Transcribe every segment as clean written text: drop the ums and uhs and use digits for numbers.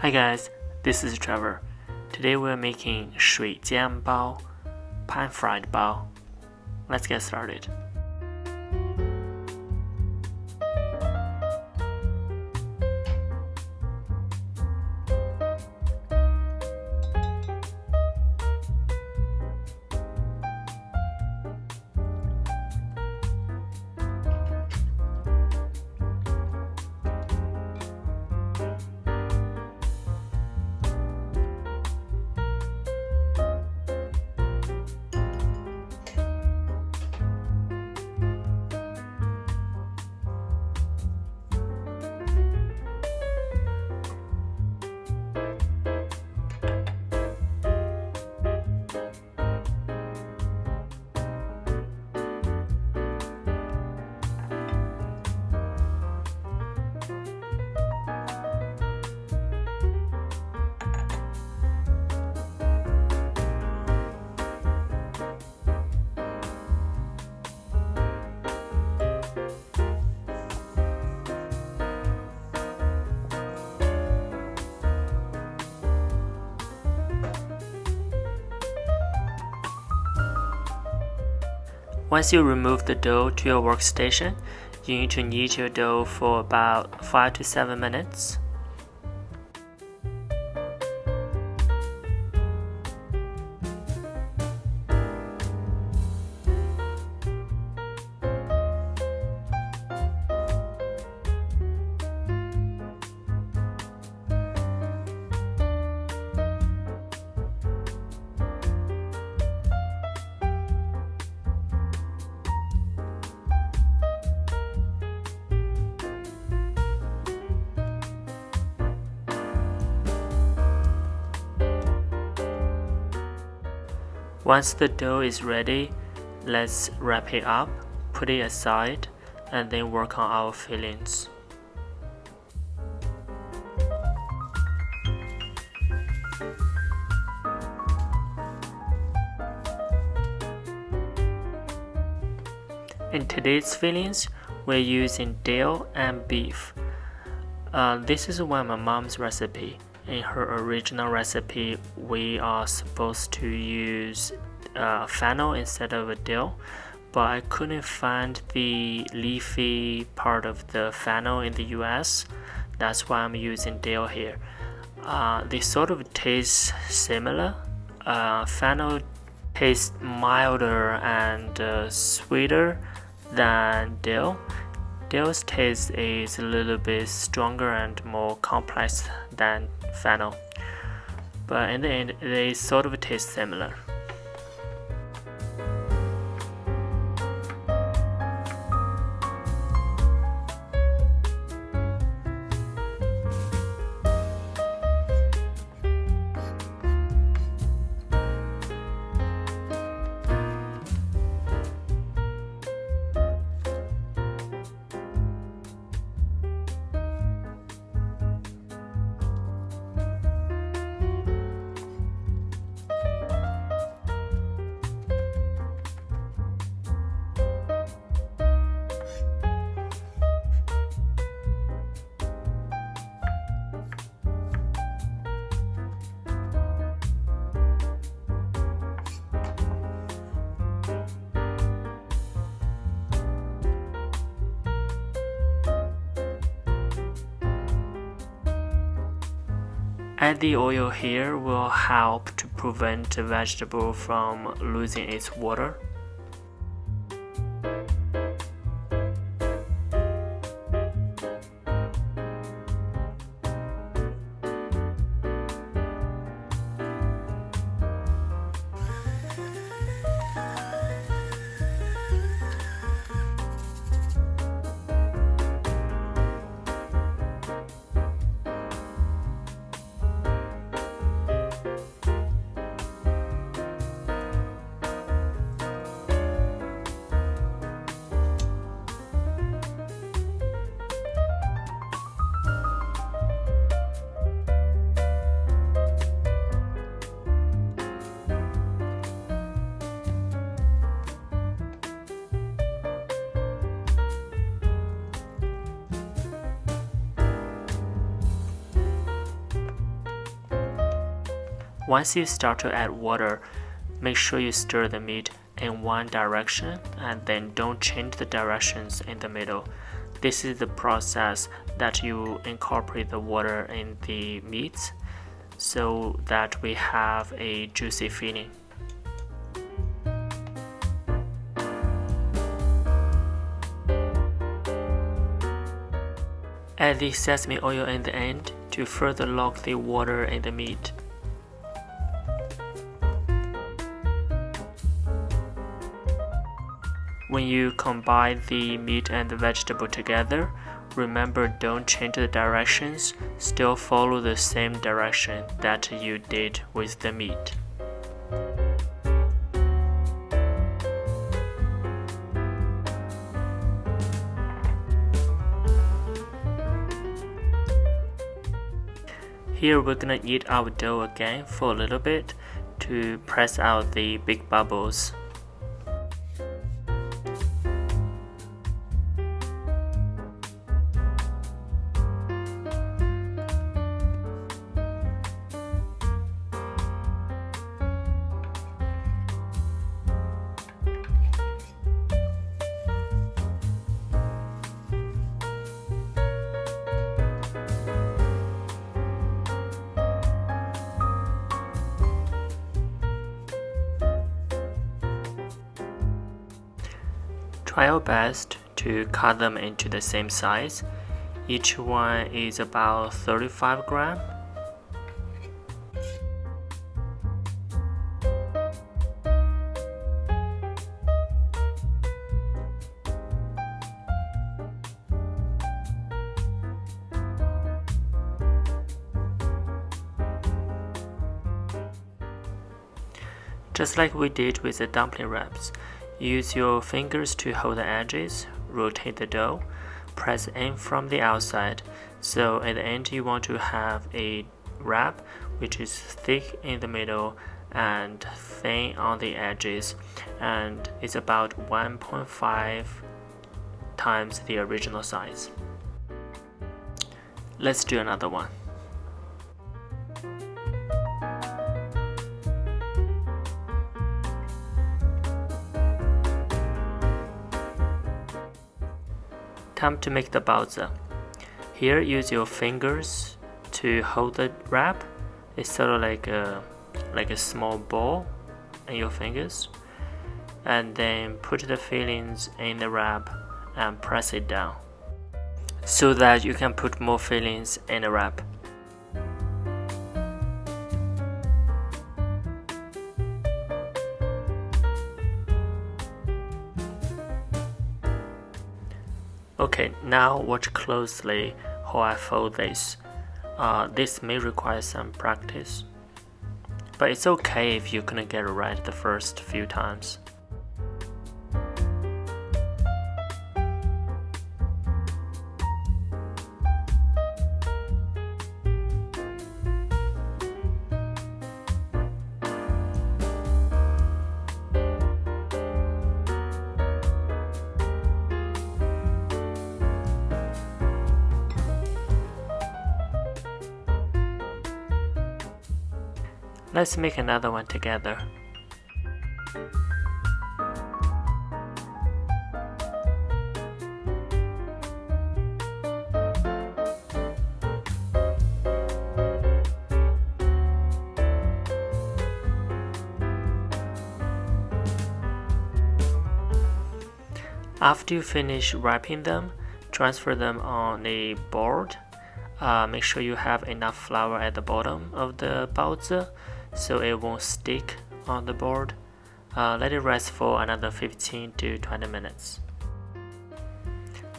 Hi guys, this is Trevor. Today we're making 水煎包, pan-fried bao. Let's get started. Once you remove the dough to your workstation, you need to knead your dough for about 5 to 7 minutes. Once the dough is ready, let's wrap it up, put it aside, and then work on our fillings. In today's fillings, we're using dill and beef. This is one of my mom's recipe. In her original recipe, we are supposed to use fennel instead of a dill, but I couldn't find the leafy part of the fennel in the US. That's why I'm using dill here. They sort of taste similar. Fennel tastes milder and sweeter than dill. Dill's taste is a little bit stronger and more complex than fennel, but in the end they sort of taste similar. Add the oil here will help to prevent the vegetable from losing its water. Once you start to add water, make sure you stir the meat in one direction and then don't change the directions in the middle. This is the process that you incorporate the water in the meats so that we have a juicy feeling. Add the sesame oil in the end to further lock the water in the meat. When you combine the meat and the vegetable together, remember don't change the directions, still follow the same direction that you did with the meat. Here we're gonna knead our dough again for a little bit to press out the big bubbles. Try your best to cut them into the same size. Each one is about 35 grams. Just like we did with the dumpling wraps, use your fingers to hold the edges, rotate the dough, press in from the outside. So at the end you want to have a wrap which is thick in the middle and thin on the edges, and it's about 1.5 times the original size. Let's do another one. Time to make the baozi. Here, use your fingers to hold the wrap. It's sort of like a small ball in your fingers, and then put the fillings in the wrap and press it down so that you can put more fillings in the wrap. Okay, now watch closely how I fold this. This may require some practice, but it's okay if you couldn't get it right the first few times. Let's make another one together. After you finish wrapping them, transfer them on a board. Make sure you have enough flour at the bottom of the baozi so it won't stick on the board. Let it rest for another 15 to 20 minutes.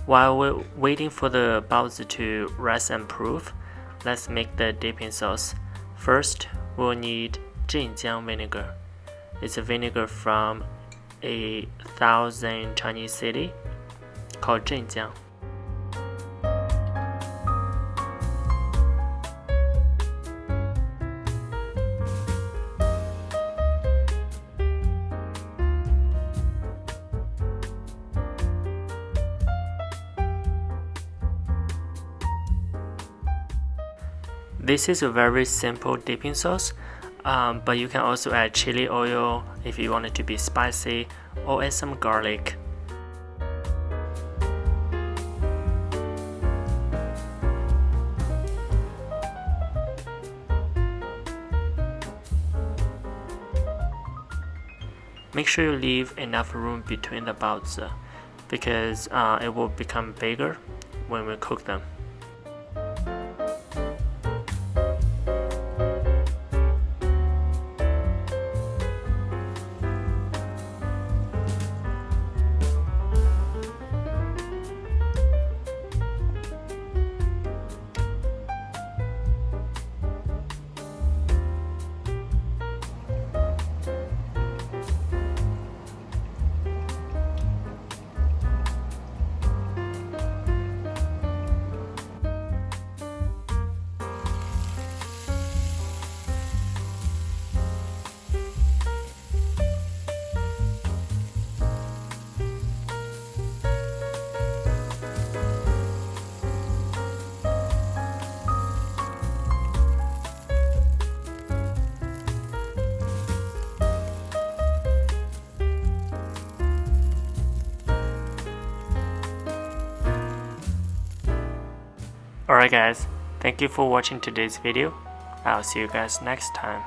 While we're waiting for the baozi to rest and proof, let's make the dipping sauce. First, we'll need Zhenjiang vinegar. It's a vinegar from a 1,000 Chinese city called Zhenjiang. This is a very simple dipping sauce. but you can also add chili oil if you want it to be spicy, or add some garlic. Make sure you leave enough room between the baozi because it will become bigger when we cook them. Alright guys, thank you for watching today's video. I'll see you guys next time.